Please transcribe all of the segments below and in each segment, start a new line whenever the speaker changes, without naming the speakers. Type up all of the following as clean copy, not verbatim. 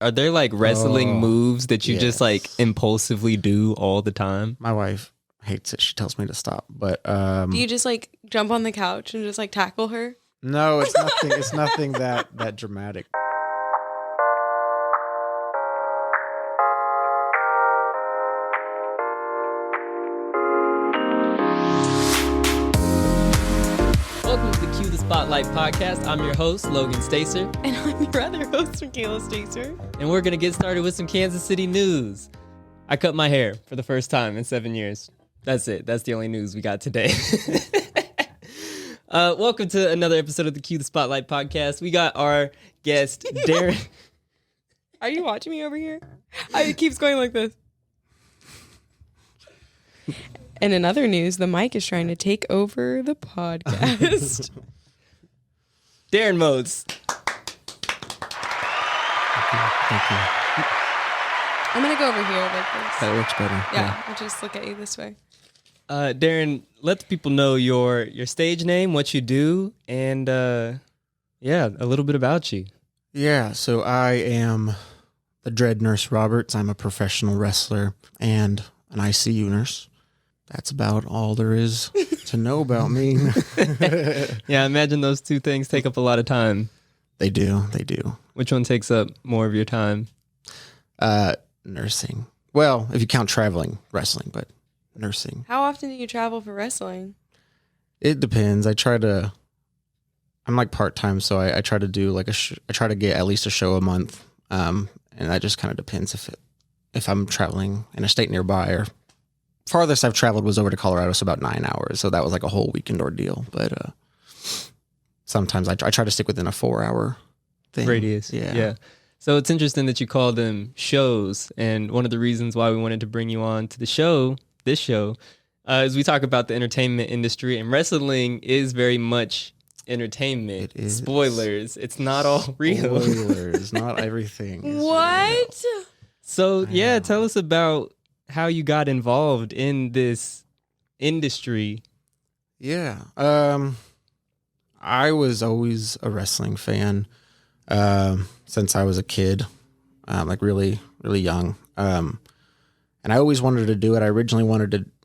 Are there like wrestling moves that you just like impulsively do all the time?
My wife hates it. She tells me to stop. But
do you just like jump on the couch and just like tackle her?
No, it's nothing. It's nothing that dramatic.
Welcome to the Cue the Spotlight podcast. I'm your host, Logan Stacer.
And I'm your other host, Michaela Stacer.
And we're going to get started with some Kansas City news. I cut my hair for the first time in 7 years. That's it. That's the only news we got today. Welcome to another episode of the Cue the Spotlight podcast. We got our guest, Darren.
Are you watching me over here? It keeps going like this. And in other news, the mic is trying to take over the podcast.
Darren Moats.
Thank you.
I'm going to go over here like this.
That works better.
Yeah, I'll just look at you this way.
Darren, let the people know your stage name, what you do, and a little bit about you.
Yeah, so I am the Dread Nurse Roberts. I'm a professional wrestler and an ICU nurse. That's about all there is to know about me.
Yeah, I imagine those two things take up a lot of time.
They do.
Which one takes up more of your time?
Nursing. Well, if you count traveling, wrestling, but nursing.
How often do you travel for wrestling?
It depends. I'm like part-time, so I try to do like I try to get at least a show a month. And that just kind of depends if I'm traveling in a state nearby. Or farthest I've traveled was over to Colorado, so about 9 hours. So that was like a whole weekend ordeal. But sometimes I try to stick within a 4-hour thing.
Radius. Yeah. So it's interesting that you call them shows. And one of the reasons why we wanted to bring you on to this show, is we talk about the entertainment industry, and wrestling is very much entertainment.
It is.
Spoilers. It's not all real.
Spoilers. Not everything is
What?
real.
So tell us about how you got involved in this industry.
Yeah. I was always a wrestling fan since I was a kid, like really, really young. And I always wanted to do it. I originally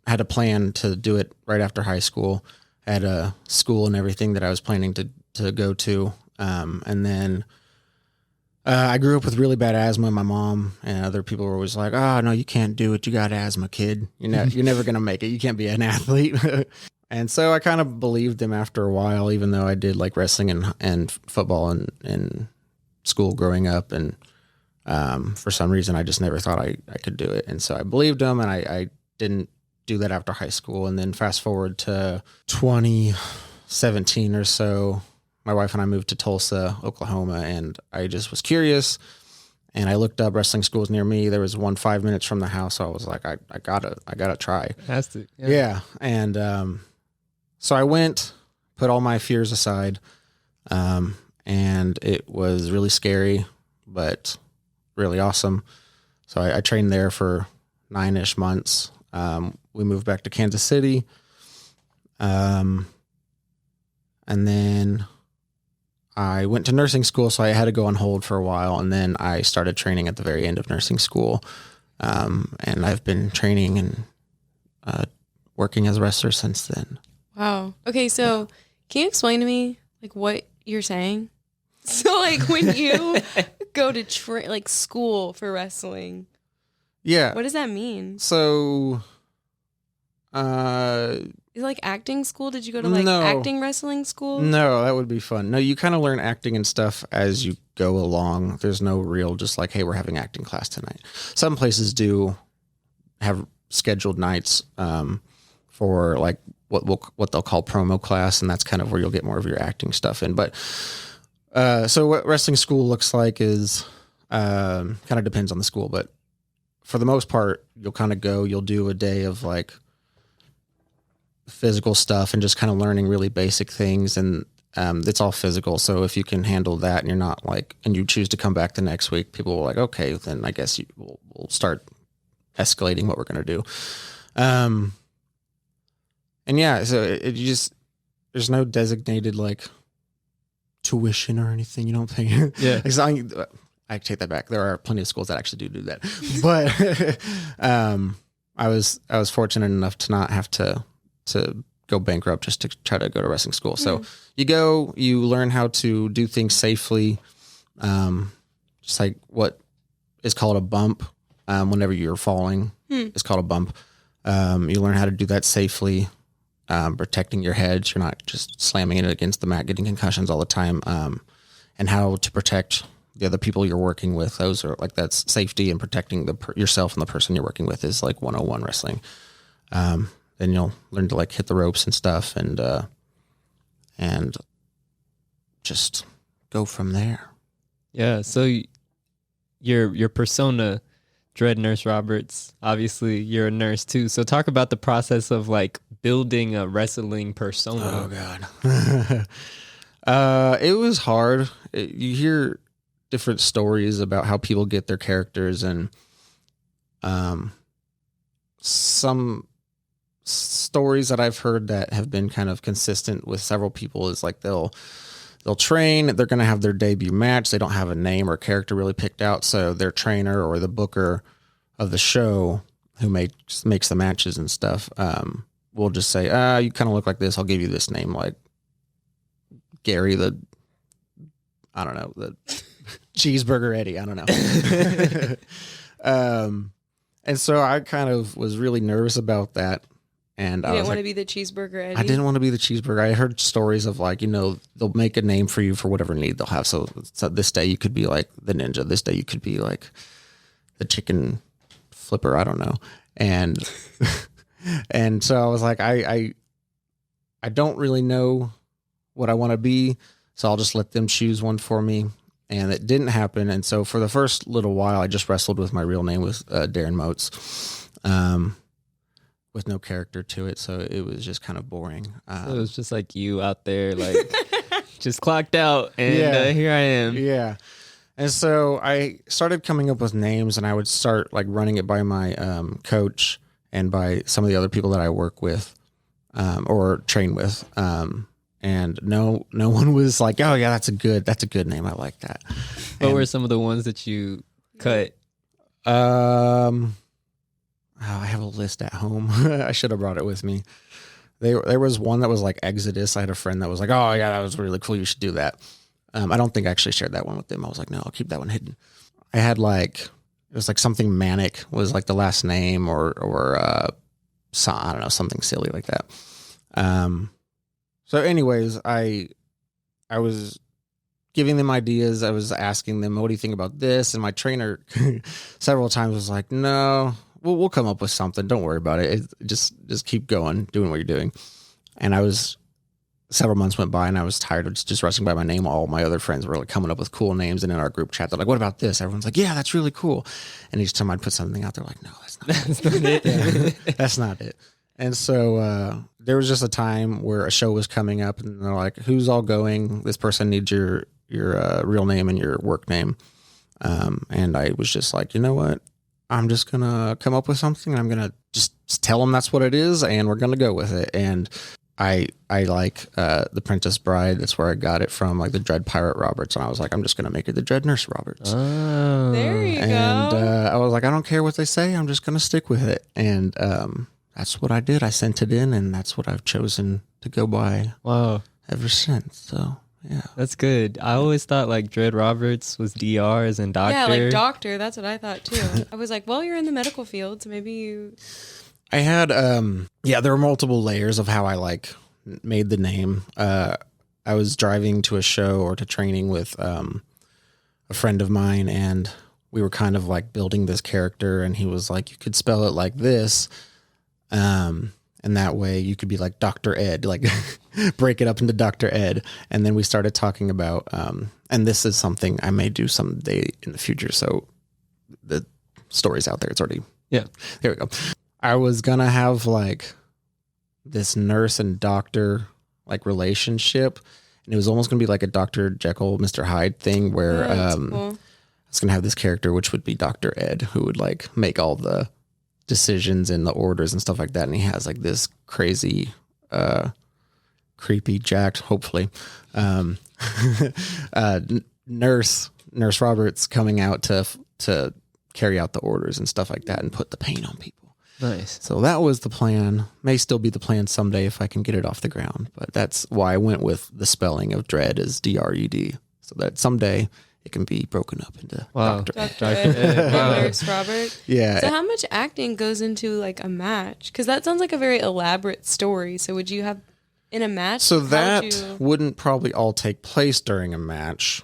had a plan to do it right after high school. I had a school and everything that I was planning to go to. And then I grew up with really bad asthma. My mom and other people were always like, "Oh, no, you can't do it. You got asthma, kid. You're never going to make it. You can't be an athlete." And so I kind of believed them after a while, even though I did like wrestling and football in school growing up. And for some reason, I just never thought I could do it. And so I believed them, and I didn't do that after high school. And then fast forward to 2017 or so, my wife and I moved to Tulsa, Oklahoma, and I just was curious. And I looked up wrestling schools near me. There was one 5 minutes from the house. So I was like, I gotta try.
Has to.
Yeah. And so I went, put all my fears aside, and it was really scary, but really awesome. So I trained there for 9-ish months. We moved back to Kansas City. And then I went to nursing school, so I had to go on hold for a while. And then I started training at the very end of nursing school. And I've been training and working as a wrestler since then.
Wow. Okay, so can you explain to me like what you're saying? So like when you go to school for wrestling,
Yeah.
what does that mean?
So,
Is it like acting school? Did you go to like
No.
acting wrestling school?
no, that would be fun. No, you kind of learn acting and stuff as you go along. There's no real just like, hey, we're having acting class tonight. Some places do have scheduled nights for like what they'll call promo class, and that's kind of where you'll get more of your acting stuff in. But so what wrestling school looks like is kind of depends on the school, but for the most part, you'll do a day of like physical stuff and just kind of learning really basic things. And it's all physical. So if you can handle that and you're not like, and you choose to come back the next week, people will like, okay, then I guess we'll start escalating what we're going to do. And yeah, so there's no designated like tuition or anything. You don't think?
Yeah.
I take that back. There are plenty of schools that actually do that. But I was fortunate enough to not have to go bankrupt just to try to go to wrestling school. So you go, you learn how to do things safely. Just like what is called a bump. Whenever you're falling, it's called a bump. You learn how to do that safely, protecting your head. So you're not just slamming it against the mat, getting concussions all the time. And how to protect the other people you're working with. Those are like, that's safety, and protecting yourself and the person you're working with is like 101 wrestling. Then you'll learn to like hit the ropes and stuff, and just go from there.
Yeah. So your persona, Dread Nurse Roberts, obviously you're a nurse too. So talk about the process of like building a wrestling persona.
Oh God. It was hard. You hear different stories about how people get their characters, and some stories that I've heard that have been kind of consistent with several people is like they'll train, they're going to have their debut match. They don't have a name or character really picked out. So their trainer or the booker of the show who makes the matches and stuff, will just say, you kind of look like this. I'll give you this name, like Gary, the cheeseburger Eddie. I don't know. And so I kind of was really nervous about that. And
you didn't want to be the cheeseburger Eddie?
I didn't want to be the cheeseburger. I heard stories of like, they'll make a name for you for whatever need they'll have. So this day you could be like the ninja. This day you could be like the chicken flipper. I don't know. And and so I was like, I don't really know what I want to be. So I'll just let them choose one for me. And it didn't happen. And so for the first little while, I just wrestled with my real name, was Darren Moats. With no character to it, so it was just kind of boring.
So it was just like you out there, like just clocked out, and here I am.
Yeah, and so I started coming up with names, and I would start like running it by my coach and by some of the other people that I work with or train with. And no one was like, "Oh yeah, that's a good name. I like that."
What were some of the ones that you cut?
I have a list at home. I should have brought it with me. There was one that was like Exodus. I had a friend that was like, "Oh yeah, that was really cool. You should do that." I don't think I actually shared that one with them. I was like, "No, I'll keep that one hidden." I had like, it was like something Manic was like the last name, or I don't know, something silly like that. So anyways, I was giving them ideas. I was asking them, "What do you think about this?" And my trainer several times was like, "No, we'll come up with something. Don't worry about it. Just keep going, doing what you're doing." And several months went by, and I was tired of just wrestling by my name. All my other friends were like coming up with cool names, and in our group chat, they're like, "What about this?" Everyone's like, "Yeah, that's really cool." And each time I'd put something out, they're like, "No, that's not it. Yeah, that's not it." And so there was just a time where a show was coming up, and they're like, "Who's all going? This person needs your real name and your work name." And I was just like, you know what? I'm just going to come up with something, and I'm going to just tell them that's what it is, and we're going to go with it. And I like the Princess Bride. That's where I got it from, like the Dread Pirate Roberts. And I was like, I'm just going to make it the Dread Nurse Roberts.
Oh.
There you go.
And I was like, I don't care what they say. I'm just going to stick with it. And that's what I did. I sent it in, and that's what I've chosen to go by ever since. So, yeah.
That's good. I always thought like Dread Roberts was DR as in doctor.
Yeah, like doctor. That's what I thought too. I was like, well, you're in the medical field, so maybe you...
I had, there were multiple layers of how I like made the name. I was driving to a show or to training with a friend of mine, and we were kind of like building this character, and he was like, you could spell it like this. And that way you could be like Dr. Ed, like break it up into Dr. Ed. And then we started talking about, and this is something I may do someday in the future. So the story's out there. It's already, there we go. I was going to have like this nurse and doctor like relationship. And it was almost going to be like a Dr. Jekyll, Mr. Hyde thing where, cool. I was going to have this character, which would be Dr. Ed, who would like make all the decisions and the orders and stuff like that, and he has like this crazy creepy jacked hopefully nurse Nurse Roberts coming out to carry out the orders and stuff like that and put the pain on people.
Nice.
So that was the plan. May still be the plan someday if I can get it off the ground. But that's why I went with the spelling of dread as DRED. So that someday it can be broken up into Dr.
Dr. Ed.
Wow.
Nurse Robert.
Yeah.
So how much acting goes into like a match? Because that sounds like a very elaborate story. So would you have in a match?
So
how
that
would you...
wouldn't probably all take place during a match.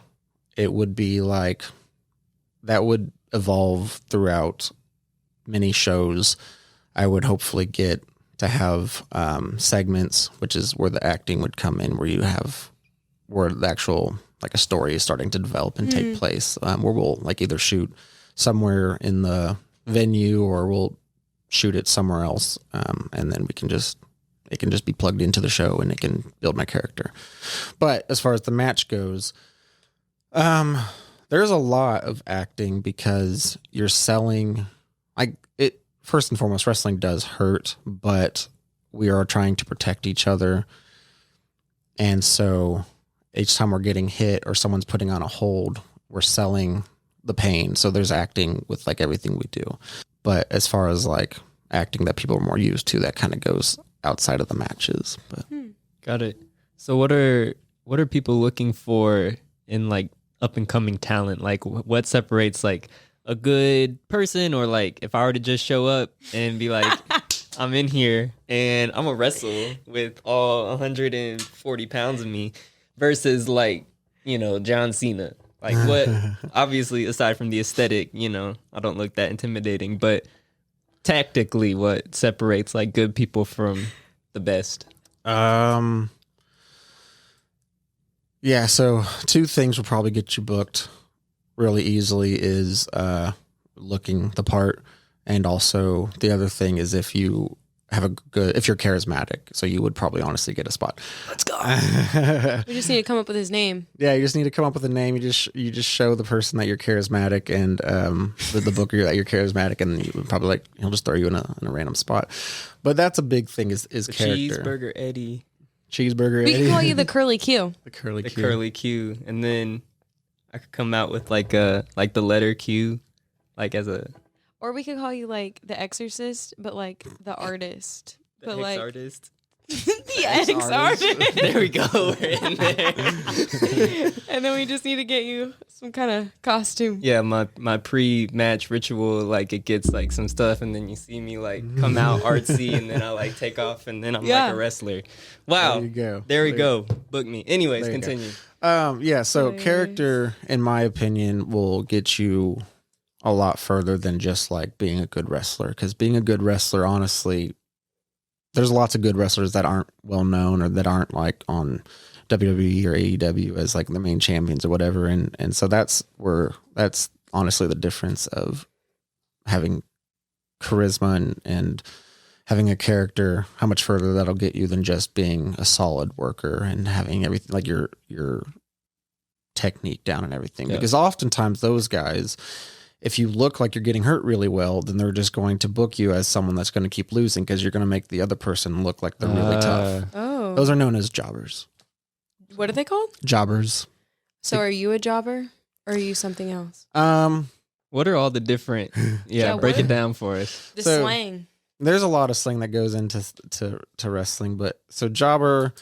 It would be like that would evolve throughout many shows. I would hopefully get to have segments, which is where the acting would come in, where the actual like a story is starting to develop and take place, where we'll like either shoot somewhere in the venue or we'll shoot it somewhere else, and then it can just be plugged into the show and it can build my character. But as far as the match goes, there's a lot of acting because you're selling. First and foremost, wrestling does hurt, but we are trying to protect each other. And so each time we're getting hit or someone's putting on a hold, we're selling the pain. So there's acting with like everything we do. But as far as like acting that people are more used to, that kind of goes outside of the matches. But
Got it. So what are people looking for in like up and coming talent? Like what separates like a good person, or like if I were to just show up and be like, I'm in here and I'm a wrestle with all 140 pounds of me versus like, John Cena. Like what, obviously aside from the aesthetic, I don't look that intimidating, but tactically what separates like good people from the best?
yeah, so two things will probably get you booked really easily is looking the part, and also the other thing is if you're charismatic, so you would probably honestly get a spot.
Let's go.
We just need to come up with his name.
Yeah, you just need to come up with a name. You just show the person that you're charismatic and the booker that you're charismatic, and you would probably he'll just throw you in a random spot. But that's a big thing is
the
character.
Cheeseburger Eddie.
Cheeseburger
We
Eddie.
can call you the Curly Q.
the curly
The
Q.
curly Q, and then I could come out with like the letter Q, like as a
Or we could call you like the Exorcist, but like the artist. But
X
like
artist.
the X artist.
There we go. We're in there.
And then we just need to get you some kind of costume.
Yeah, my pre-match ritual, like it gets like some stuff, and then you see me like come out artsy, and then I like take off, and then I'm like a wrestler. Wow.
There you go.
There we go. Book me. Anyways,
There you go.
continue.
Yeah, so
Hilarious.
character, in my opinion, will get you a lot further than just like being a good wrestler. Because being a good wrestler, honestly, there's lots of good wrestlers that aren't well known or that aren't like on WWE or AEW as like the main champions or whatever. And so that's honestly the difference of having charisma and having a character, how much further that'll get you than just being a solid worker and having everything like your technique down and everything.
Yeah.
Because oftentimes those guys, if you look like you're getting hurt really well, then they're just going to book you as someone that's going to keep losing because you're going to make the other person look like they're really tough.
Oh.
Those are known as jobbers.
What are they called?
Jobbers.
So are you a jobber or are you something else?
What are all the different? Yeah,
Yeah,
break
what?
it down for us.
The
So-
slang.
There's a lot of slang that goes into to wrestling, but so jobber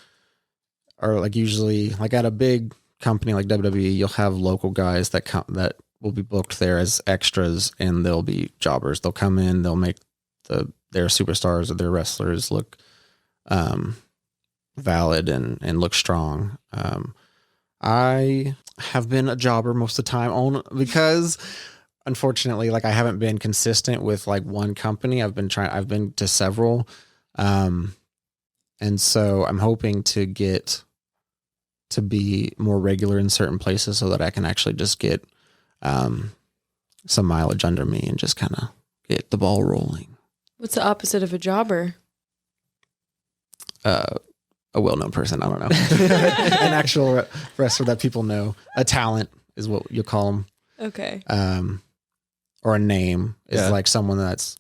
are like usually like at a big company like WWE, you'll have local guys that will be booked there as extras, and they'll be jobbers. They'll come in, they'll make their superstars or their wrestlers look valid and look strong. I have been a jobber most of the time because unfortunately, like I haven't been consistent with like one company. I've been to several. And so I'm hoping to get to be more regular in certain places so that I can actually just get some mileage under me and just kind of get the ball rolling.
What's the opposite of a jobber?
A well-known person. I don't know. An actual wrestler that people know. A talent is what you'll call them.
Okay.
Or a name is
Yeah.
like someone that's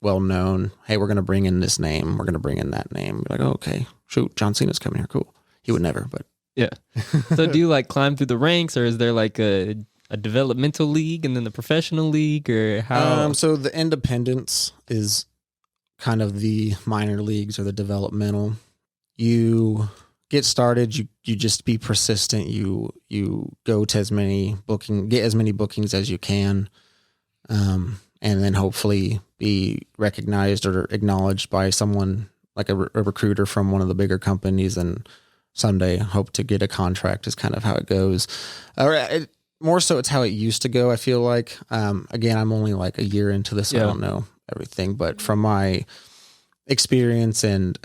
well known. Hey, we're going to bring in this name. We're going to bring in that name. You're like, oh, okay, shoot, John Cena's coming here. Cool. He would never, but
Yeah. So do you like climb through the ranks, or is there like a a developmental league and then the professional league, or how?
So the independents is kind of the minor leagues or the developmental. You get started, you just be persistent. You go to get as many bookings as you can, and then hopefully be recognized or acknowledged by someone like a recruiter from one of the bigger companies, and someday hope to get a contract is kind of how it goes. More so it's how it used to go, I feel like. Again, I'm only like a year into this. So I don't know everything, but from my experience and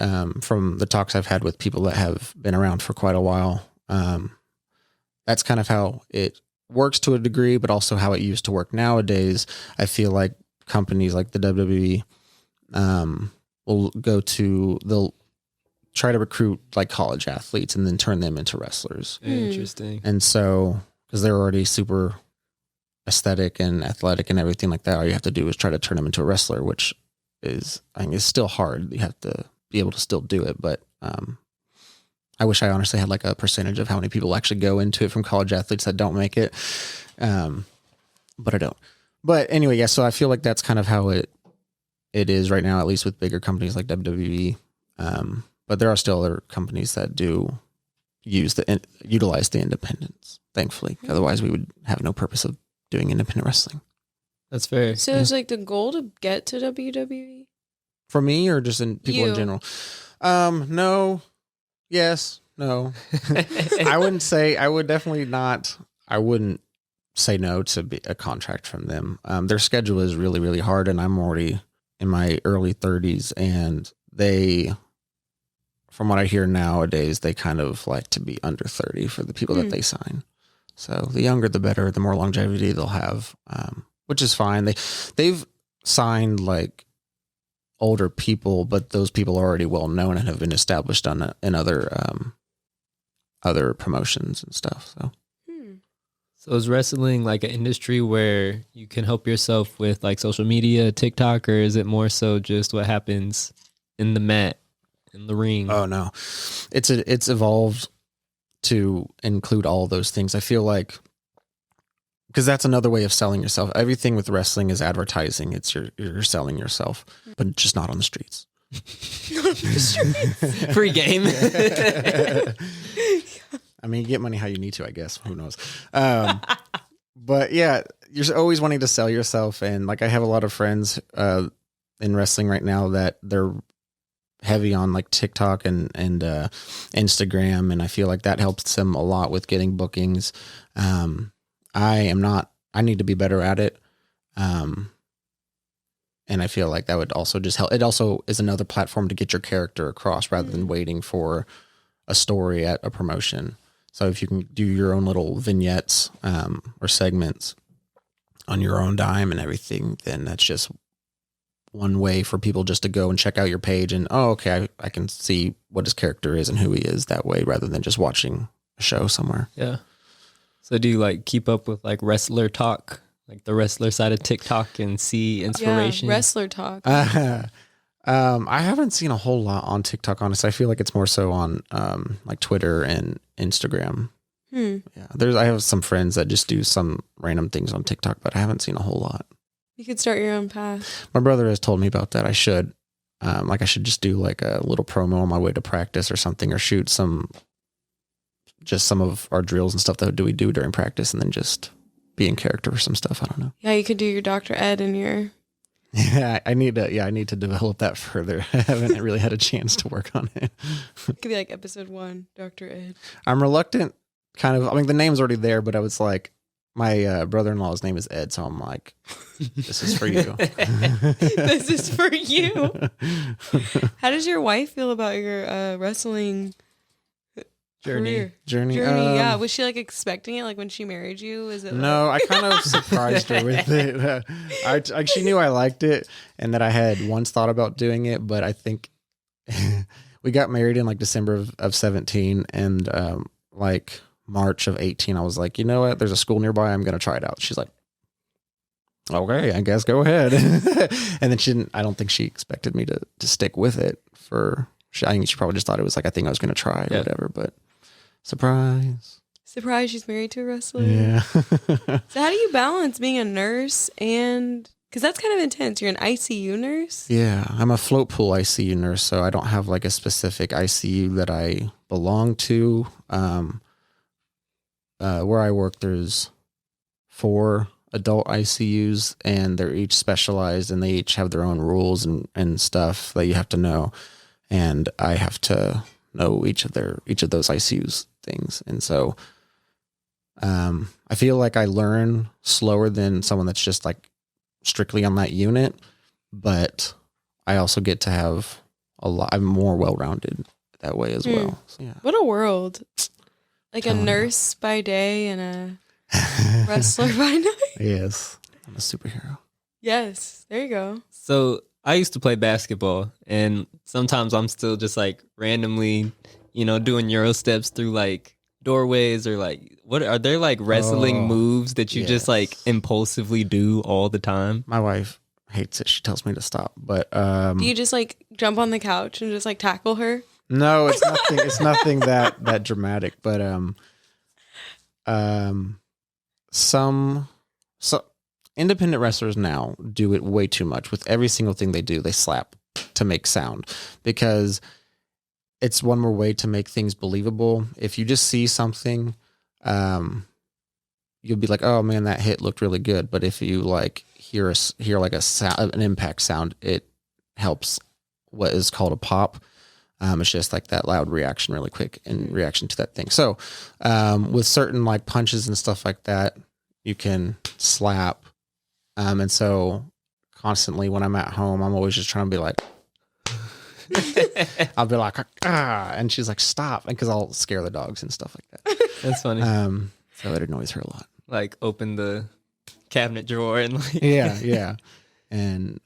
from the talks I've had with people that have been around for quite a while, that's kind of how it works to a degree, but also how it used to work nowadays. I feel like companies like the WWE they'll try to recruit like college athletes and then turn them into wrestlers.
Interesting.
And so, because they're already super aesthetic and athletic and everything like that, all you have to do is try to turn them into a wrestler, which is, I mean, it's still hard. You have to be able to still do it. But I wish I honestly had like a percentage of how many people actually go into it from college athletes that don't make it. But I don't. But anyway, yeah, so I feel like that's kind of how it is right now, at least with bigger companies like WWE. But there are still other companies that do utilize the independents, thankfully. Otherwise, we would have no purpose of doing independent wrestling.
That's fair.
So is like the goal to get to WWE?
For me, or just in people in general? No. Yes. No. I wouldn't say no to be a contract from them. Their schedule is really, really hard, and I'm already in my early 30s, and they, from what I hear nowadays, they kind of like to be under 30 for the people that they sign. So the younger, the better, the more longevity they'll have, which is fine. They've signed like older people, but those people are already well known and have been established in other promotions and stuff.
So is wrestling like an industry where you can help yourself with like social media, TikTok, or is it more so just what happens in the mat, in the ring?
Oh no, it's evolved to include all those things. I feel like, because that's another way of selling yourself. Everything with wrestling is advertising. It's you're selling yourself, but just not on the streets.
Not on the streets.
Free game.
I mean, you get money how you need to, I guess. Who knows? But yeah, you're always wanting to sell yourself. And like, I have a lot of friends in wrestling right now that they're heavy on like TikTok and Instagram. And I feel like that helps them a lot with getting bookings. I need to be better at it. And I feel like that would also just help. It also is another platform to get your character across rather than waiting for a story at a promotion. So if you can do your own little vignettes or segments on your own dime and everything, then that's just one way for people just to go and check out your page and, oh, okay, I can see what his character is and who he is that way rather than just watching a show somewhere.
Yeah. So do you like keep up with like wrestler talk, like the wrestler side of TikTok, and see inspiration?
Yeah, wrestler talk.
I haven't seen a whole lot on TikTok, honestly. I feel like it's more so on like Twitter and Instagram. Yeah, I have some friends that just do some random things on TikTok, but I haven't seen a whole lot.
You could start your own path.
My brother has told me about that. I should. I should just do like a little promo on my way to practice or something, or shoot some of our drills and stuff that we do during practice, and then just be in character for some stuff. I don't know.
Yeah, you could do your Dr. Ed and your...
Yeah, I need to develop that further. I haven't really had a chance to work on it.
It could be like episode 1, Dr. Ed.
I'm reluctant, kind of. I mean, the name's already there, but I was like, my brother-in-law's name is Ed, so I'm like, this is for you.
This is for you. How does your wife feel about your wrestling
journey?
Yeah, was she like expecting it? Like when she married you, is it?
No, I kind of surprised her with it. She knew I liked it and that I had once thought about doing it, but I think we got married in like December of 17, and like March of 18, I was like, you know what? There's a school nearby. I'm going to try it out. She's like, okay, I guess go ahead. And then I don't think she expected me to stick with it I think she probably just thought it was like a thing I was going to try or whatever, but surprise.
Surprised she's married to a wrestler.
Yeah.
So how do you balance being a nurse and, because that's kind of intense. You're an ICU nurse.
Yeah, I'm a float pool ICU nurse, so I don't have like a specific ICU that I belong to. Where I work, there's 4 adult ICUs, and they're each specialized, and they each have their own rules and stuff that you have to know. And I have to know each of those ICUs things. And so, I feel like I learn slower than someone that's just like strictly on that unit, but I also get to have I'm more well-rounded that way as well. So, yeah.
What a world. Like a nurse by day and a wrestler by night.
Yes. I'm a superhero.
Yes. There you go.
So I used to play basketball, and sometimes I'm still just like randomly, doing Euro steps through like doorways, or like, what are there like wrestling moves that you just like impulsively do all the time?
My wife hates it. She tells me to stop, but
do you just like jump on the couch and just like tackle her?
No, it's nothing. It's nothing that dramatic. But some independent wrestlers now do it way too much. With every single thing they do, they slap to make sound, because it's one more way to make things believable. If you just see something, you'll be like, "Oh man, that hit looked really good." But if you like hear like a sound, an impact sound, it helps what is called a pop. It's just like that loud reaction really quick in reaction to that thing. So with certain like punches and stuff like that, you can slap. And so constantly when I'm at home, I'm always just trying to be like, I'll be like, ah, and she's like, stop. And because I'll scare the dogs and stuff like that.
That's funny.
So it annoys her a lot.
Like open the cabinet drawer and like.
Yeah. And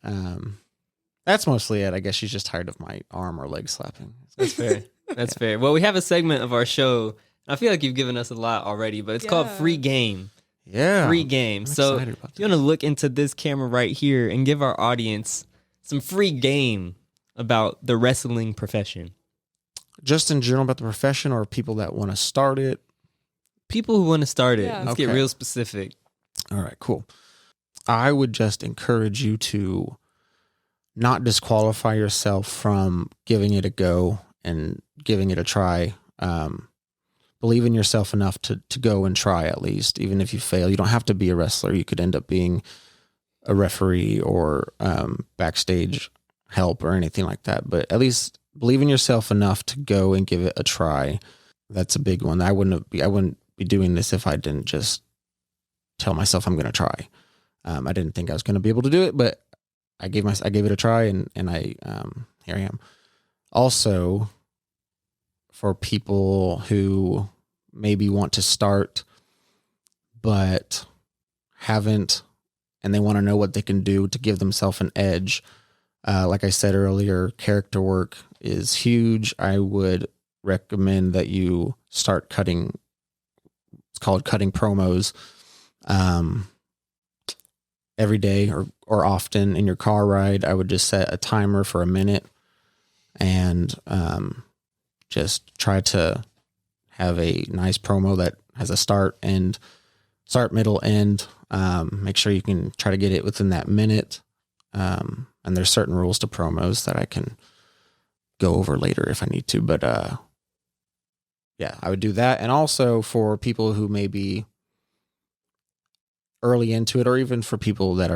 that's mostly it. I guess she's just tired of my arm or leg slapping.
That's fair. That's fair. Well, we have a segment of our show. I feel like you've given us a lot already, but it's called Free Game.
Yeah.
Free Game.
I'm
so
excited about
you want to look into this camera right here and give our audience some free game about the wrestling profession.
Just in general about the profession, or people that want to start it?
People who want to start it.
Yeah.
Let's get real specific.
All right, cool. I would just encourage you to not disqualify yourself from giving it a go and giving it a try. Believe in yourself enough to go and try, at least, even if you fail. You don't have to be a wrestler. You could end up being a referee or backstage help or anything like that. But at least believe in yourself enough to go and give it a try. That's a big one. I wouldn't be doing this if I didn't just tell myself I'm going to try. I didn't think I was going to be able to do it, but I gave it a try, and I here I am. Also, for people who maybe want to start but haven't, and they want to know what they can do to give themselves an edge. Like I said earlier, character work is huge. I would recommend that you start cutting. It's called cutting promos. Every day or often in your car ride. I would just set a timer for a minute and just try to have a nice promo that has a start, middle, end. Make sure you can try to get it within that minute. And there's certain rules to promos that I can go over later if I need to. But yeah, I would do that. And also for people who may be early into it, or even for people that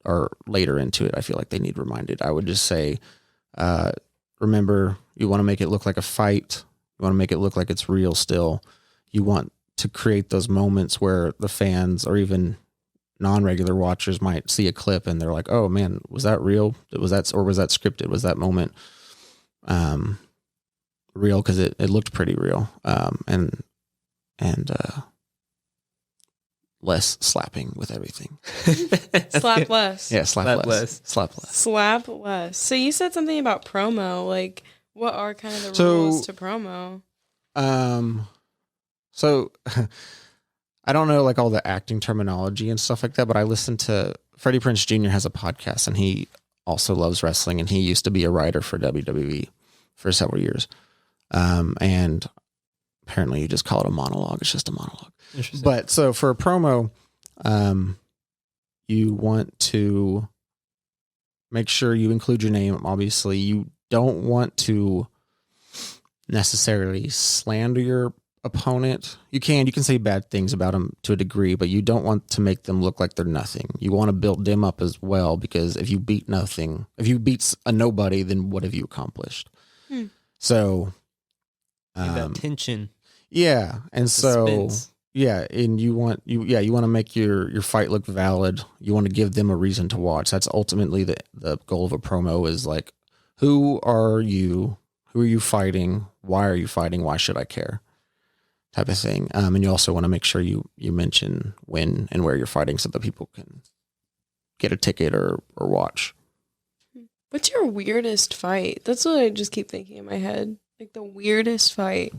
are later into it, I feel like they need reminded. I would just say, remember, you want to make it look like a fight. You want to make it look like it's real still. You want to create those moments where the fans or even non-regular watchers might see a clip and they're like, oh man, was that real? Was that scripted? Was that moment real? Because it looked pretty real. And less slapping with everything.
Slap less.
Yeah, slap less.
Slap less. So you said something about promo. Like, what are kind of the rules to promo?
So I don't know like all the acting terminology and stuff like that, but I listened to Freddie Prinze Jr. has a podcast, and he also loves wrestling, and he used to be a writer for WWE for several years. And apparently you just call it a monologue. It's just a monologue.
Interesting.
But so for a promo, you want to make sure you include your name. Obviously, you don't want to necessarily slander your opponent. You can say bad things about them to a degree, but you don't want to make them look like they're nothing. You want to build them up as well, because if you beat a nobody, then what have you accomplished? So
that tension.
Yeah. And
suspense.
So yeah, and you want to make your fight look valid. You want to give them a reason to watch. That's ultimately the goal of a promo, is like, who are you? Who are you fighting? Why are you fighting? Why should I care? Type of thing. And you also want to make sure you mention when and where you're fighting, so that people can get a ticket or watch.
What's your weirdest fight? That's what I just keep thinking in my head. Like the weirdest fight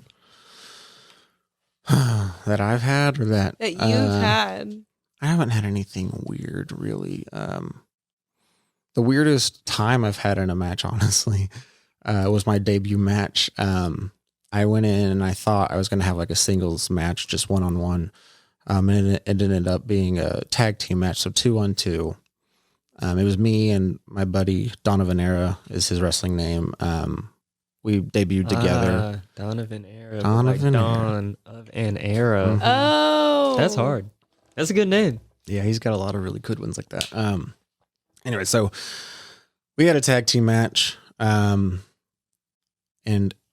that I've had, or that
you've had.
I haven't had anything weird, really. The weirdest time I've had in a match, honestly, was my debut match. I went in and I thought I was going to have like a singles match, just 1-on-1. And it ended up being a tag team match, so 2-on-2. It was me and my buddy Donovan Era is his wrestling name. We debuted together.
Donovan Era.
Donovan
Dawn of an Era.
Mhm.
Oh,
That's hard. That's a good name.
Yeah, he's got a lot of really good ones like that. Anyway, so we had a tag team match. And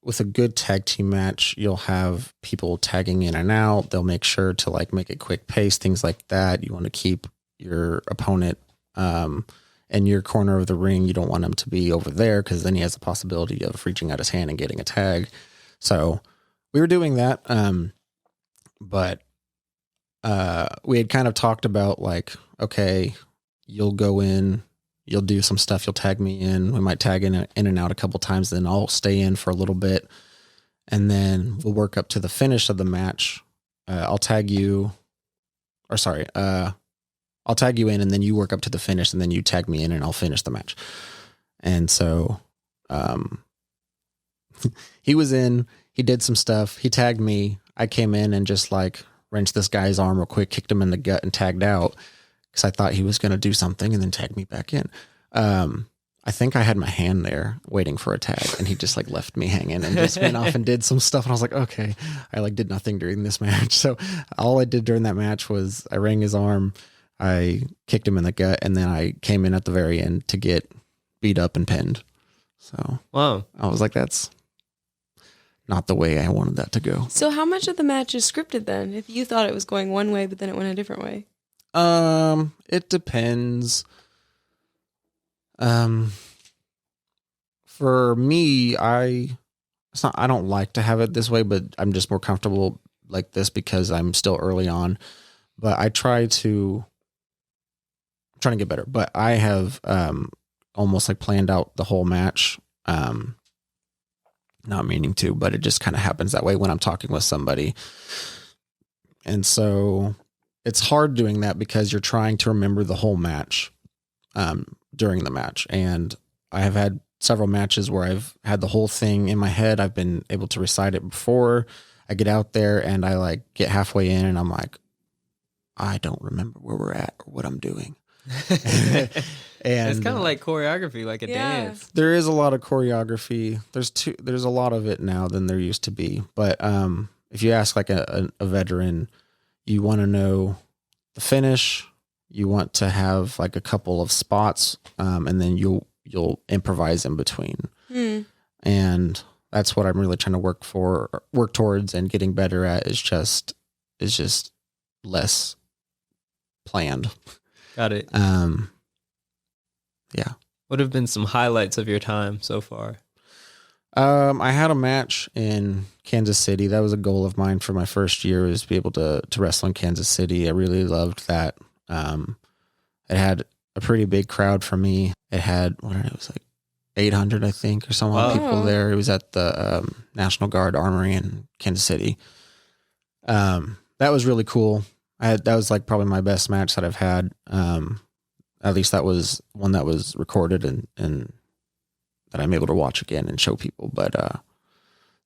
with a good tag team match, you'll have people tagging in and out. They'll make sure to like make it quick pace, things like that. You want to keep your opponent in your corner of the ring. You don't want him to be over there, because then he has the possibility of reaching out his hand and getting a tag. So we were doing that. But we had kind of talked about like, okay, you'll go in, you'll do some stuff, you'll tag me in. We might tag in and out a couple times, then I'll stay in for a little bit, and then we'll work up to the finish of the match. I'll tag you in, and then you work up to the finish, and then you tag me in, and I'll finish the match. And so he was in, he did some stuff, he tagged me. I came in and just like wrenched this guy's arm real quick, kicked him in the gut, and tagged out, because I thought he was going to do something and then tag me back in. I think I had my hand there waiting for a tag, and he just like left me hanging and just went off and did some stuff. And I was like, okay, I like did nothing during this match. So all I did during that match was I rang his arm, I kicked him in the gut, and then I came in at the very end to get beat up and pinned. So
Wow.
I was like, that's not the way I wanted that to go.
So how much of the match is scripted then? If you thought it was going one way, but then it went a different way.
It depends. For me, I don't like to have it this way, but I'm just more comfortable like this because I'm still early on. But I'm trying to get better. But I have almost like planned out the whole match. Not meaning to, but it just kind of happens that way when I'm talking with somebody. And so it's hard doing that because you're trying to remember the whole match during the match. And I have had several matches where I've had the whole thing in my head. I've been able to recite it before I get out there, and I like get halfway in and I'm like, I don't remember where we're at or what I'm doing. And
it's kind of like choreography, like a dance.
There is a lot of choreography. There's a lot of it now than there used to be. But if you ask like a veteran, you want to know the finish. You want to have like a couple of spots, and then you'll improvise in between. And that's what I'm really trying to work towards and getting better at is just less planned.
Got it.
Yeah.
What have been some highlights of your time so far?
I had a match in Kansas City. That was a goal of mine for my first year, is to be able to wrestle in Kansas City. I really loved that. It had a pretty big crowd for me. It had, it was like 800, I think, or some odd people there. It was at the National Guard Armory in Kansas City. That was really cool. That was like probably my best match that I've had. At least that was one that was recorded and that I'm able to watch again and show people. But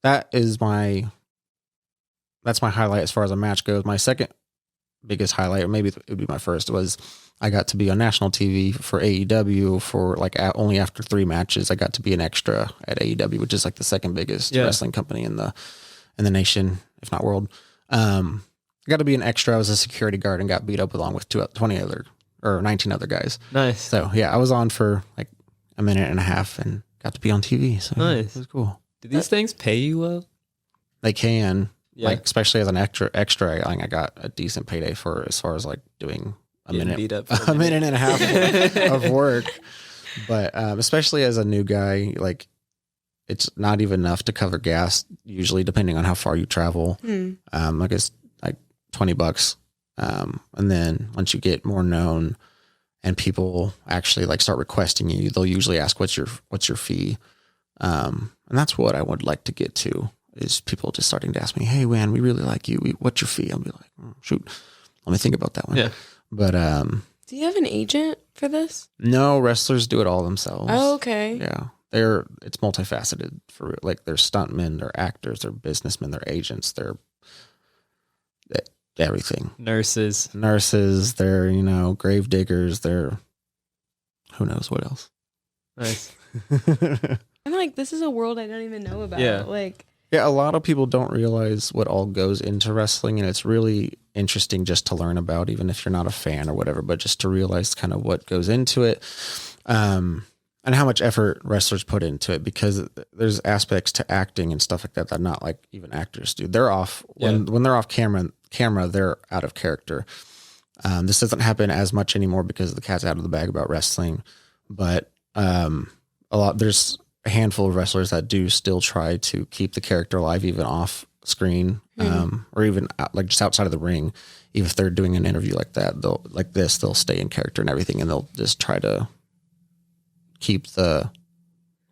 that is my that's my highlight as far as a match goes. My second biggest highlight, or maybe it would be my first, was I got to be on national TV for AEW for like only after 3 matches. I got to be an extra at AEW, which is like the second biggest wrestling company in the nation, if not world. I got to be an extra. I was a security guard and got beat up along with 19 other guys.
Nice.
So yeah, I was on for like a minute and a half and got to be on TV. So
nice.
It was cool.
Do these things pay you well?
They can.
Yeah.
Like, especially as an extra, I got a decent payday for as far as like doing a minute and a half of work. But especially as a new guy, like it's not even enough to cover gas usually, depending on how far you travel. Like it's like $20. And then once you get more known and people actually like start requesting you, they'll usually ask, what's your fee? And that's what I would like to get to, is people just starting to ask me, hey man, we really like you. What's your fee? I'll be like, shoot, let me think about that one.
Yeah.
But,
do you have an agent for this?
no, wrestlers do it all themselves.
Oh, okay.
Yeah. It's multifaceted for like, they're stuntmen, they're actors, they're businessmen, they're agents, they're everything.
Nurses,
they're, grave diggers, they're who knows what else.
nice.
I'm like, this is a world I don't even know about.
Yeah.
Like,
Yeah, a lot of people don't realize what all goes into wrestling, and it's really interesting just to learn about, even if you're not a fan or whatever, but just to realize kind of what goes into it, and how much effort wrestlers put into it, because there's aspects to acting and stuff like that that not like even actors do. They're off when they're off camera, they're out of character. This doesn't happen as much anymore because the cat's out of the bag about wrestling, but there's a handful of wrestlers that do still try to keep the character alive, even off screen, or even like just outside of the ring. Even if they're doing an interview like that, they'll stay in character and everything, and they'll just try to keep the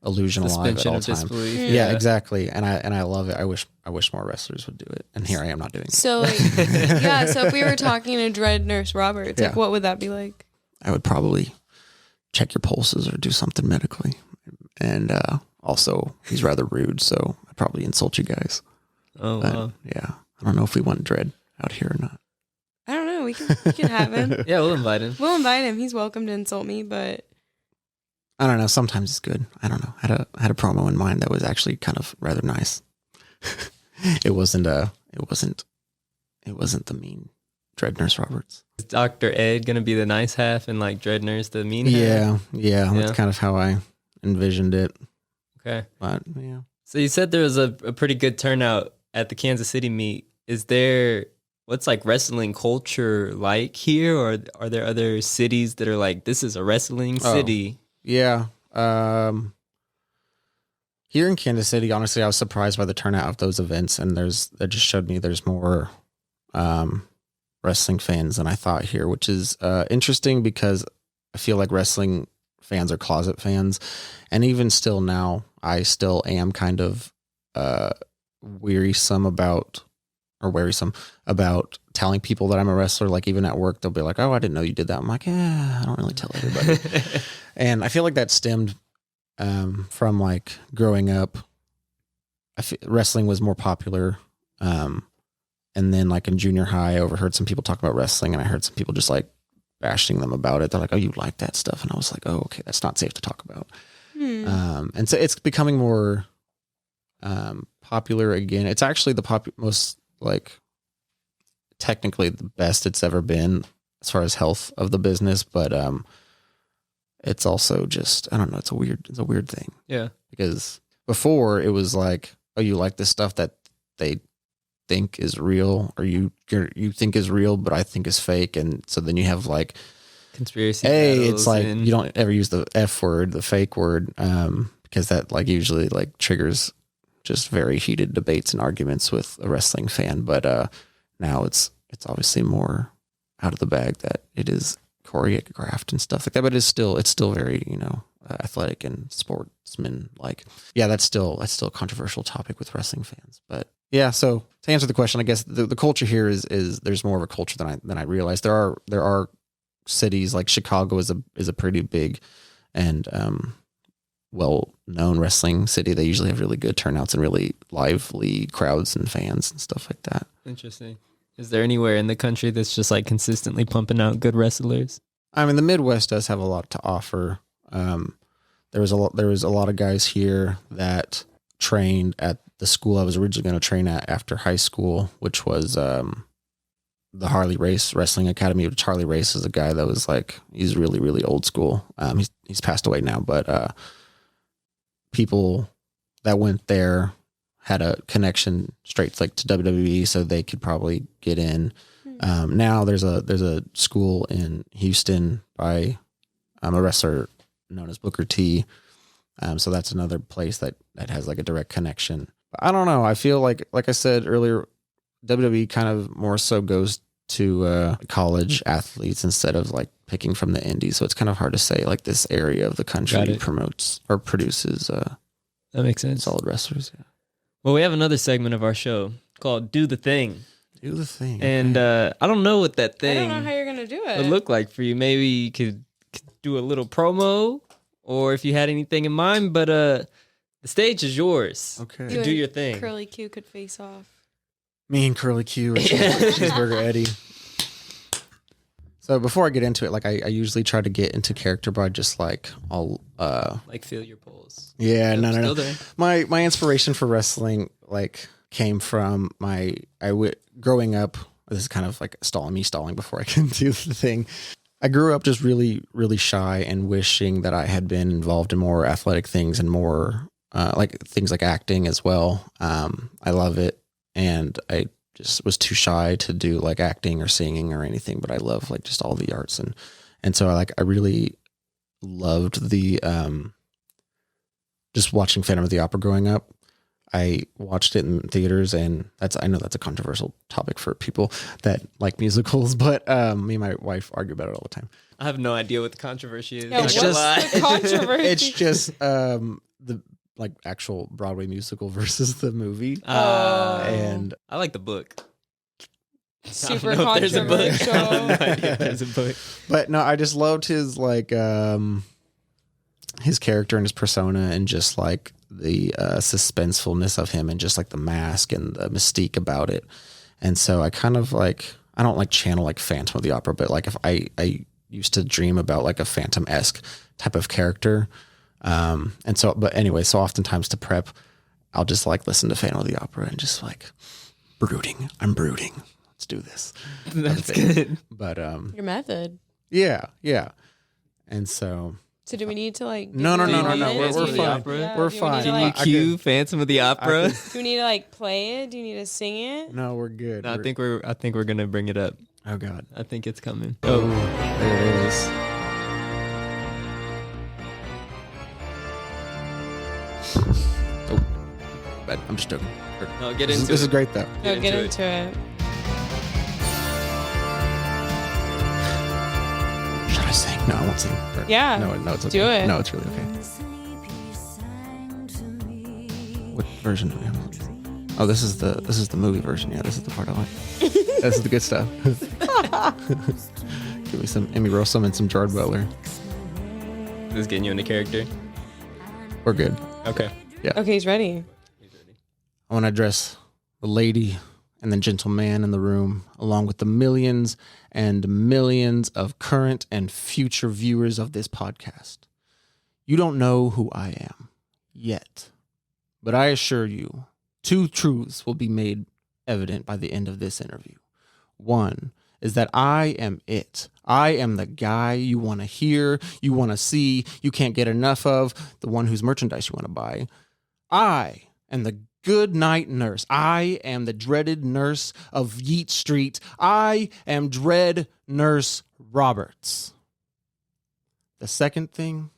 illusion alive at all times. Yeah, exactly. And I love it. I wish more wrestlers would do it. And here I am not doing it.
so like, yeah. So if we were talking to Dread Nurse Roberts, like, what would that be like?
I would probably check your pulses or do something medically. And also, he's rather rude, so I'd probably insult you guys.
Oh,
but,
wow.
Yeah. I don't know if we want Dread out here or not.
I don't know. We can have him.
Yeah, we'll invite him.
We'll invite him. He's welcome to insult me, but
I don't know. Sometimes it's good. I don't know. I had a promo in mind that was actually kind of rather nice. It wasn't the mean Dread Nurse Roberts.
Is Dr. Ed gonna be the nice half and like Dread Nurse the mean half?
Yeah. That's kind of how I envisioned it.
Okay.
But yeah.
So you said there was a pretty good turnout at the Kansas City meet. What's like wrestling culture like here, or are there other cities that are like, this is a wrestling city?
Yeah. Here in Kansas City, honestly, I was surprised by the turnout of those events, and that just showed me there's more wrestling fans than I thought here, which is interesting because I feel like wrestling fans are closet fans, and even still now, I still am kind of wearisome about telling people that I'm a wrestler. Like even at work, they'll be like, "Oh, I didn't know you did that." I'm like, "Yeah, I don't really tell everybody." And I feel like that stemmed from like growing up. Wrestling was more popular, and then like in junior high, I overheard some people talk about wrestling, and I heard some people just like bashing them about it. They're like, "Oh, you like that stuff?" And I was like, "Oh, okay, that's not safe to talk about." And so it's becoming more popular again. It's actually the most like technically the best it's ever been as far as health of the business, but it's also just, I don't know, it's a weird thing.
Yeah.
Because before it was like, oh, you like this stuff that they think is real, or you think is real, but I think is fake. And so then you have like
conspiracy.
It's like you don't ever use the F word, the fake word, because that like usually like triggers just very heated debates and arguments with a wrestling fan. But now it's obviously more out of the bag that it is choreographed and stuff like that. But it's still very, athletic and sportsman like. Yeah, that's still a controversial topic with wrestling fans. But yeah, so to answer the question, I guess the culture here is there's more of a culture than I realized. There are cities like Chicago is a pretty big and well-known wrestling city, they usually have really good turnouts and really lively crowds and fans and stuff like that.
Interesting. Is there anywhere in the country that's just like consistently pumping out good wrestlers?
I mean, the Midwest does have a lot to offer. There was a lot of guys here that trained at the school I was originally going to train at after high school, which was the Harley Race Wrestling Academy. Which Harley Race is a guy that was like, he's really, really old school. He's passed away now, but people that went there had a connection straight like to WWE, so they could probably get in. Now there's a school in Houston by a wrestler known as Booker T. So that's another place that has like a direct connection. But I don't know. I feel like I said earlier, WWE kind of more so goes to college athletes instead of like picking from the indies. So it's kind of hard to say like this area of the country promotes or produces
that makes sense.
Solid wrestlers. Yeah.
Well, we have another segment of our show called Do the Thing.
Do the thing.
And I don't know what that thing
I don't know how you're going to do it.
would look like for you. Maybe you could do a little promo, or if you had anything in mind, but the stage is yours.
Okay.
To do your thing.
Curly Q could face off.
Me and Curly Q or Cheeseburger Eddie. So before I get into it, like I usually try to get into character by just like all
like feel your pulse.
Yeah,
Yep,
no.
still there.
My inspiration for wrestling like came from growing up. This is kind of like stalling before I can do the thing. I grew up just really, really shy and wishing that I had been involved in more athletic things and more like things like acting as well. I love it. And I just was too shy to do like acting or singing or anything, but I love like just all the arts. And so I really loved the, just watching Phantom of the Opera growing up. I watched it in theaters, and I know that's a controversial topic for people that like musicals, but me and my wife argue about it all the time.
I have no idea what the controversy is.
Yeah,
Not
what's
gonna lie.
the controversy?
It's just the like actual Broadway musical versus the movie. And
I like the book.
Super
I don't know if there's a book.
controversial.
I have no idea if there's a book.
but no, I just loved his like his character and his persona, and just like the suspensefulness of him, and just like the mask and the mystique about it. And so I kind of like, I don't like channel like Phantom of the Opera, but like if I used to dream about like a Phantom-esque type of character. And so, but anyway, so oftentimes to prep, I'll just like listen to Phantom of the Opera and just like I'm brooding. Let's do this.
That's good.
But
Your method.
yeah. And so
So do we need to like?
No,
do
we're
you
fine.
need- yeah,
We're
do we
fine.
need to,
Can you
like-
cue Phantom of the Opera?
Do we need to like play it? Do you need to sing it?
no, we're good.
No, I think we're gonna bring it up.
Oh God.
I think it's coming.
Oh, there it is. Oh, but I'm just joking.
No, get
This
into
is
it.
great though.
No, get
into it.
into it.
Should I sing? No, I won't sing.
Yeah.
No, it's okay.
Do it.
No, it's really okay. What version do we have? Oh, this is the movie version. Yeah, this is the part I like. This is the good stuff. Give me some Emmy Rossum and some Gerard Butler.
This is getting you into character.
We're good.
Okay.
Okay, he's ready.
I want to address the lady and the gentleman in the room, along with the millions and millions of current and future viewers of this podcast. You don't know who I am yet, but I assure you, two truths will be made evident by the end of this interview. One is that I am it. I am the guy you want to hear, you want to see, you can't get enough of, the one whose merchandise you want to buy. I am the good night nurse. I am the dreaded nurse of Yeat Street. I am Dread Nurse Roberts. The second thing,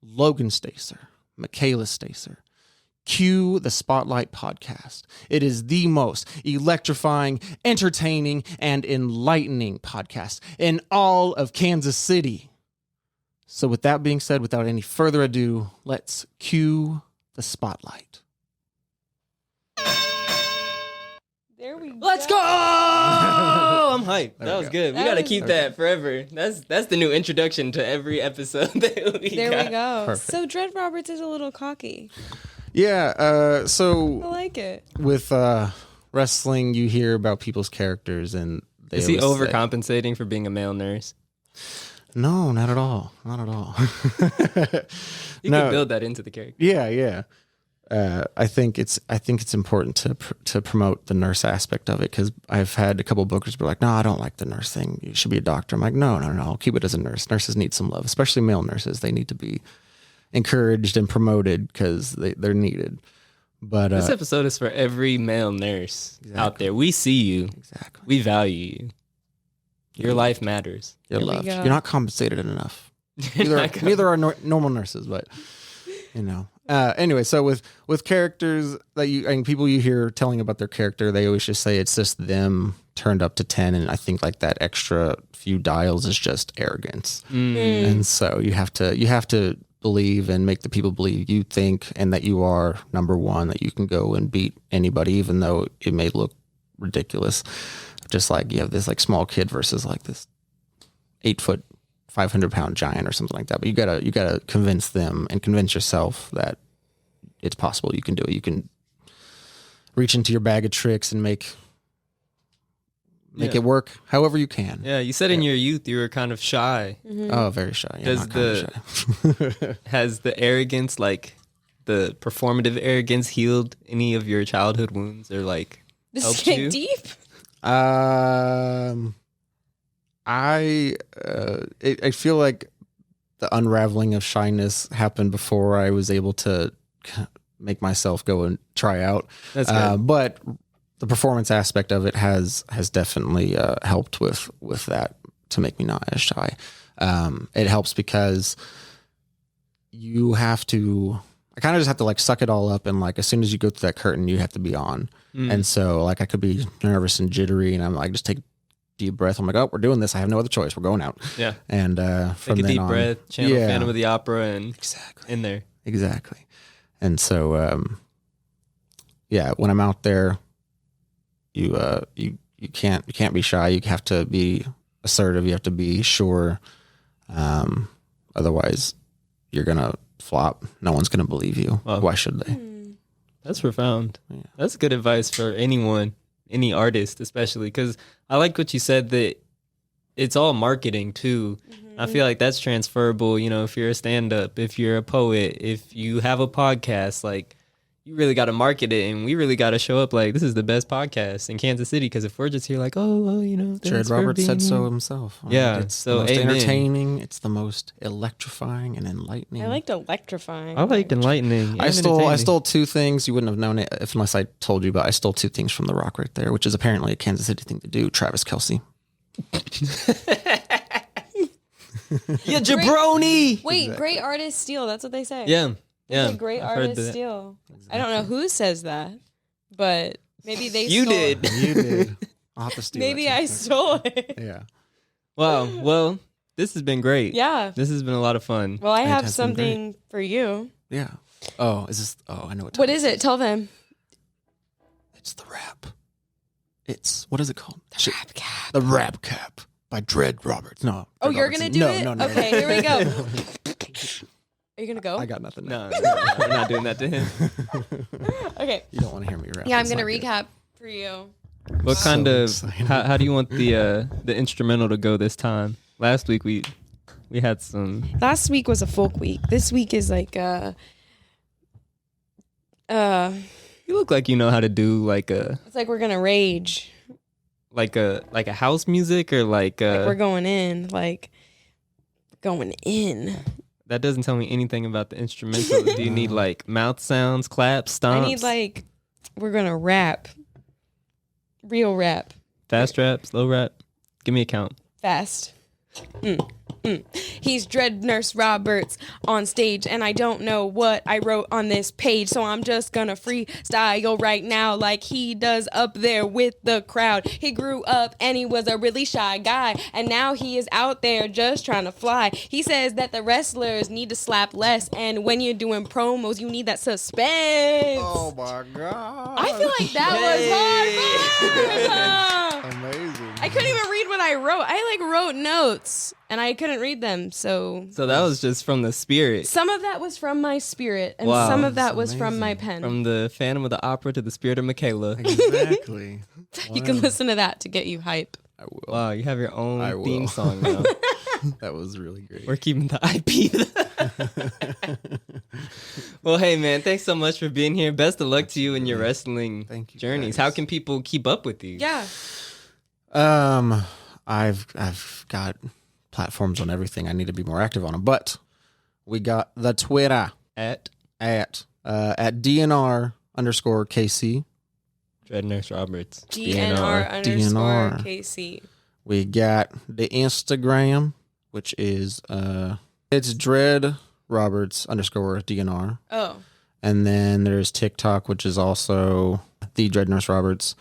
Logan Stacer, Michaela Stacer. Cue the Spotlight Podcast. It is the most electrifying, entertaining, and enlightening podcast in all of Kansas City. So with that being said, without any further ado, let's cue the Spotlight.
There we go.
Let's go! Oh, I'm hyped. That was good. We
That
got to
was-
keep that forever. That's the new introduction to every episode that we
There
got.
we go.
Perfect.
So Dread Roberts is a little cocky.
Yeah.
I
So
like it.
with wrestling, you hear about people's characters, and they
Is he
always say-
overcompensating for being a male nurse?
No, not at all. Not at all.
You
No.
could build that into the character.
Yeah. I think it's important to promote the nurse aspect of it, because I've had a couple bookers be like, no, I don't like the nurse thing. You should be a doctor. I'm like, no, I'll keep it as a nurse. Nurses need some love, especially male nurses. They need to be encouraged and promoted because they're needed. But
This episode is for every male nurse out there. We see you.
exactly,
We value you. Your life matters.
you're
Here we
loved.
go.
You're not compensated enough.
You're
Neither are normal nurses, but you know. Anyway, so with characters that and people you hear telling about their character, they always just say it's just them turned up to 10, and I think like that extra few dials is just arrogance. And so you have to believe and make the people believe you think and that you are number one, that you can go and beat anybody, even though it may look ridiculous. Just like you have this like small kid versus like this 8 foot, 500-pound giant or something like that. But you gotta convince them and convince yourself that it's possible. You can do it. You can reach into your bag of tricks and make it work however you can.
Yeah, you said in your youth you were kind of shy.
Oh, very shy. Yeah,
Does
not kind of shy.
Has the arrogance, like the performative arrogance, healed any of your childhood wounds or like
This is
helped
getting
you?
deep.
I feel like the unraveling of shyness happened before I was able to make myself go and try out.
That's good.
But the performance aspect of it has definitely helped with that to make me not as shy. It helps because I kind of just have to like suck it all up, and like as soon as you go through that curtain, you have to be on. And so like I could be nervous and jittery, and I'm like, just take a deep breath. I'm like, oh, we're doing this. I have no other choice. We're going out.
Yeah.
And from
Take a
then
deep
on,
breath, channel
Yeah.
Phantom of the Opera, and
Exactly.
in there.
Exactly. And so, when I'm out there, you can't be shy. You have to be assertive. You have to be sure. Otherwise, you're gonna flop. No one's gonna believe you.
Wow.
Why should they?
That's profound.
Yeah.
That's good advice for anyone, any artist, especially because I like what you said that it's all marketing too. I feel like that's transferable. You know, if you're a stand-up, if you're a poet, if you have a podcast, like you really got to market it, and we really got to show up like this is the best podcast in Kansas City. Because if we're just here like, you know,
Jared
thanks for
Roberts said
being
so
here.
himself.
Yeah,
It's
so
the most
amen.
entertaining. It's the most electrifying and enlightening.
I liked electrifying.
I liked enlightening.
I
and
stole
entertaining.
2 things. You wouldn't have known it unless I told you, but I stole 2 things from The Rock right there, which is apparently a Kansas City thing to do. Travis Kelce.
Yeah, jabroni.
Wait, great artists steal. That's what they say.
Yeah,
They
yeah.
say great
I've heard
artists
that.
steal. I don't know who says that, but maybe they
You
stole
did.
You did. I'll have to steal
Maybe
that
I
too.
stole it.
Yeah.
Wow. Well, this has been great.
Yeah.
This has been a lot of fun.
Well, I have
has been great.
something for you.
Yeah. Oh, is this? Oh, I know what.
What
time
is it? Tell them.
It's the rap. It's what is it called? Shit.
Rap cap.
The Rap Cap by Dread Roberts. No.
Oh,
Dread
you're
Robertson.
gonna do
No,
it?
No, no.
Okay,
no.
here we go. Are you gonna go?
I got nothing.
No, we're not doing that to him.
Okay.
You don't want to hear me rap.
Yeah, I'm
It's
gonna
not good.
recap for you.
What
So
kind of?
excited.
How do you want the instrumental to go this time? Last week we had some.
Last week was a folk week. This week is like
You look like you know how to do like a
it's like we're gonna rage.
like a house music or like
We're going in. Like going in.
that doesn't tell me anything about the instrumental. Do you need like mouth sounds, claps, stomps?
I need like we're gonna rap. Real rap.
fast rap, slow rap. Give me a count.
Fast. He's Dread Nurse Roberts on stage, and I don't know what I wrote on this page, so I'm just gonna freestyle right now like he does up there with the crowd. He grew up and he was a really shy guy, and now he is out there just trying to fly. He says that the wrestlers need to slap less, and when you're doing promos, you need that suspense.
Oh my god!
I feel like that was hard.
Amazing.
I couldn't even read what I wrote. I like wrote notes and I couldn't read them. So
that was just from the spirit.
some of that was from my spirit and
Wow.
some of that was from my pen.
From the Phantom of the Opera to the Spirit of Michaela.
Exactly.
You can listen to that to get you hype.
I will.
Wow, you have your
I
own
will.
theme song now.
That was really great.
We're keeping the IP. Well, hey, man, thanks so much for being here. Best of luck to you in your wrestling
Thank you,
journeys.
guys.
How can people keep up with you?
Yeah.
I've got platforms on everything. I need to be more active on them. But we got the Twitter
At
at DNR_KC.
Dread Nurse Roberts.
DNR_KC.
We got the Instagram, which is it's Dread Roberts _DNR.
Oh.
And then there's TikTok, which is also the Dread Nurse Roberts.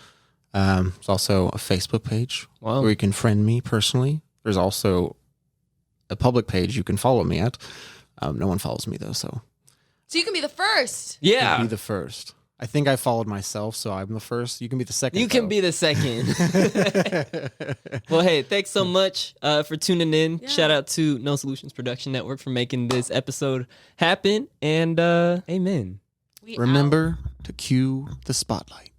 There's also a Facebook page
Wow.
where you can friend me personally. There's also a public page you can follow me at. No one follows me though, so
You can be the first.
Yeah.
be the first. I think I followed myself, so I'm the first. You can be the second.
You can be the second. Well, hey, thanks so much for tuning in.
Yeah.
Shout out to No Solutions Production Network for making this episode happen. And amen.
We out.
Remember to cue the spotlight.